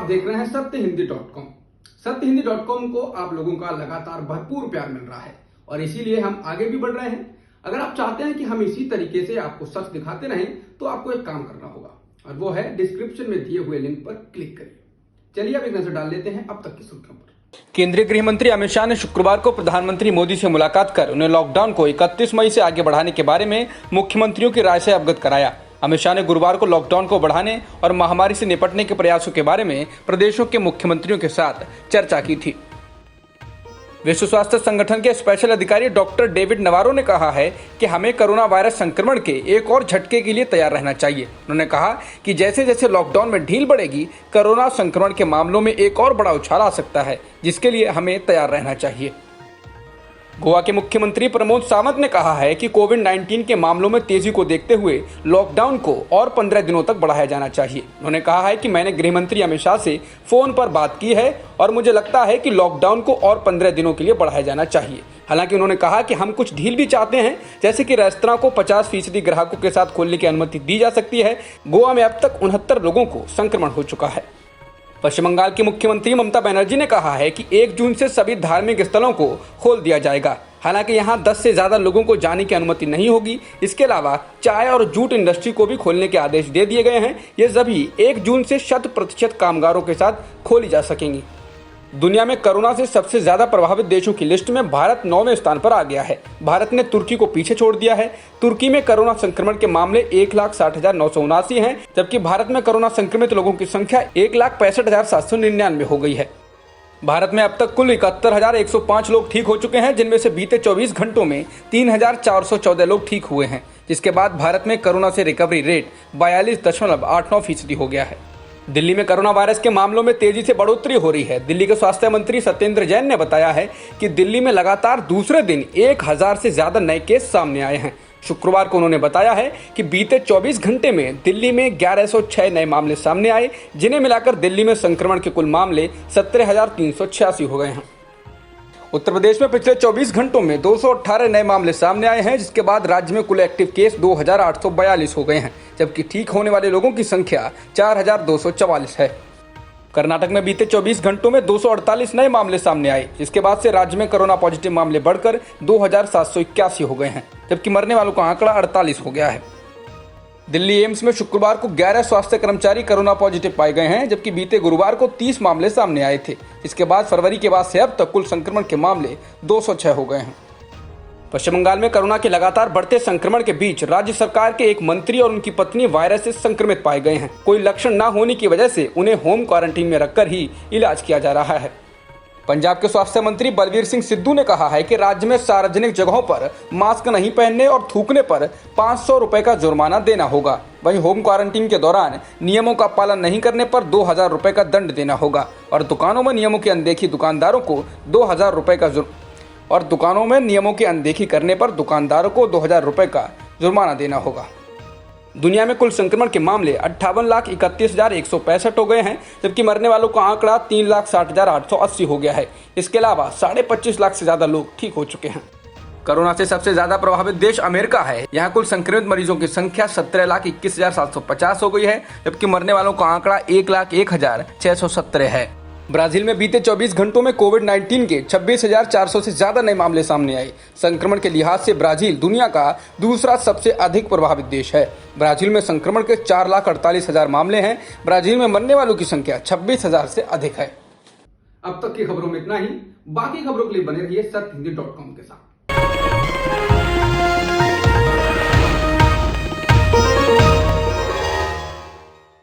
देख रहे हैं सत्यहिंदी.com। सत्यहिंदी.com को आप लोगों का लगातार भरपूर प्यार मिल रहा है और इसीलिए हम आगे भी बढ़ रहे हैं। अगर आप चाहते हैं कि हम इसी तरीके से आपको सच दिखाते रहें तो आपको एक काम करना होगा और वो है डिस्क्रिप्शन में दिए हुए लिंक पर क्लिक करिए। चलिए अब एक नजर डाल लेते हैं अब तक की सुर्खियों पर। केंद्रीय गृह मंत्री अमित शाह ने शुक्रवार को प्रधानमंत्री मोदी से मुलाकात कर उन्हें लॉकडाउन को 31 मई से आगे बढ़ाने के बारे में मुख्यमंत्रियों की राय से अवगत कराया। अमित शाह ने गुरुवार को लॉकडाउन को बढ़ाने और महामारी से निपटने के प्रयासों के बारे में प्रदेशों के मुख्यमंत्रियों के साथ चर्चा की थी। विश्व स्वास्थ्य संगठन के स्पेशल अधिकारी डॉक्टर डेविड नवारो ने कहा है कि हमें कोरोना वायरस संक्रमण के एक और झटके के लिए तैयार रहना चाहिए। उन्होंने कहा कि जैसे जैसे लॉकडाउन में ढील बढ़ेगी, कोरोना संक्रमण के मामलों में एक और बड़ा उछाल आ सकता है, जिसके लिए हमें तैयार रहना चाहिए। गोवा के मुख्यमंत्री प्रमोद सावंत ने कहा है कि कोविड-19 के मामलों में तेजी को देखते हुए लॉकडाउन को और 15 दिनों तक बढ़ाया जाना चाहिए। उन्होंने कहा है कि मैंने गृह मंत्री अमित शाह से फोन पर बात की है और मुझे लगता है कि लॉकडाउन को और 15 दिनों के लिए बढ़ाया जाना चाहिए। हालांकि उन्होंने कहा कि हम कुछ ढील भी चाहते हैं, जैसे कि रेस्तरां को 50% ग्राहकों के साथ खोलने की अनुमति दी जा सकती है। गोवा में अब तक 69 लोगों को संक्रमण हो चुका है। पश्चिम बंगाल की मुख्यमंत्री ममता बनर्जी ने कहा है कि 1 जून से सभी धार्मिक स्थलों को खोल दिया जाएगा। हालांकि यहां 10 से ज्यादा लोगों को जाने की अनुमति नहीं होगी। इसके अलावा चाय और जूट इंडस्ट्री को भी खोलने के आदेश दे दिए गए हैं। ये सभी 1 जून से 100% कामगारों के साथ खोली जा सकेंगी। दुनिया में कोरोना से सबसे ज्यादा प्रभावित देशों की लिस्ट में भारत 9वें स्थान पर आ गया है। भारत ने तुर्की को पीछे छोड़ दिया है। तुर्की में कोरोना संक्रमण के मामले 1,60,979 हैं, जबकि भारत में कोरोना संक्रमित लोगों की संख्या 1,65,799 हो गई है। भारत में अब तक कुल 71,105 लोग ठीक हो चुके हैं, जिनमें से बीते 24 घंटों में 3,414 लोग ठीक हुए हैं, जिसके बाद भारत में कोरोना से रिकवरी रेट 42.89% हो गया है। दिल्ली में कोरोना वायरस के मामलों में तेजी से बढ़ोतरी हो रही है। दिल्ली के स्वास्थ्य मंत्री सत्येंद्र जैन ने बताया है कि दिल्ली में लगातार दूसरे दिन 1,000 से ज्यादा नए केस सामने आए हैं। शुक्रवार को उन्होंने बताया है कि बीते 24 घंटे में दिल्ली में 1106 नए मामले सामने आए, जिन्हें मिलाकर दिल्ली में संक्रमण के कुल मामले 17,386 हो गए हैं। उत्तर प्रदेश में पिछले 24 घंटों में 218 नए मामले सामने आए हैं, जिसके बाद राज्य में कुल एक्टिव केस 2,842 हो गए हैं, जबकि ठीक होने वाले लोगों की संख्या 4,244 है। कर्नाटक में बीते 24 घंटों में 248 नए मामले सामने आए, जिसके बाद से राज्य में कोरोना पॉजिटिव मामले बढ़कर 2,781 हो गए हैं, जबकि मरने वालों का आंकड़ा 48 हो गया है। दिल्ली एम्स में शुक्रवार को 11 स्वास्थ्य कर्मचारी कोरोना पॉजिटिव पाए गए हैं, जबकि बीते गुरुवार को 30 मामले सामने आए थे। इसके बाद फरवरी के बाद से अब तक कुल संक्रमण के मामले 206 हो गए हैं। पश्चिम बंगाल में कोरोना के लगातार बढ़ते संक्रमण के बीच राज्य सरकार के एक मंत्री और उनकी पत्नी वायरस से संक्रमित पाए गए हैं। कोई लक्षण न होने की वजह से उन्हें होम क्वारंटीन में रखकर ही इलाज किया जा रहा है। पंजाब के स्वास्थ्य मंत्री बलबीर सिंह सिद्धू ने कहा है कि राज्य में सार्वजनिक जगहों पर मास्क नहीं पहनने और थूकने पर 500 रुपए का जुर्माना देना होगा। वहीं होम क्वारंटीन के दौरान नियमों का पालन नहीं करने पर 2,000 रुपए का दंड देना होगा और दुकानों में नियमों की अनदेखी दुकानदारों को 2,000 रुपए का दुकानों में नियमों की अनदेखी करने पर दुकानदारों को 2,000 रुपए का जुर्माना देना होगा। दुनिया में कुल संक्रमण के मामले 58,31,165 हो गए हैं, जबकि मरने वालों का आंकड़ा 3,60,880 हो गया है। इसके अलावा 25.5 लाख से ज्यादा लोग ठीक हो चुके हैं। कोरोना से सबसे ज्यादा प्रभावित देश अमेरिका है। यहाँ कुल संक्रमित मरीजों की संख्या 17,21,750 हो गई है, जबकि मरने वालों का आंकड़ा 1,01,617 है। ब्राजील में बीते 24 घंटों में कोविड-19 के 26,400 से ज्यादा नए मामले सामने आए। संक्रमण के लिहाज से ब्राजील दुनिया का दूसरा सबसे अधिक प्रभावित देश है। ब्राजील में संक्रमण के 4,48,000 मामले हैं। ब्राजील में मरने वालों की संख्या 26,000 से अधिक है। अब तक की खबरों में इतना ही। बाकी खबरों के लिए बने रहिए सत्यहिंदी.com के साथ।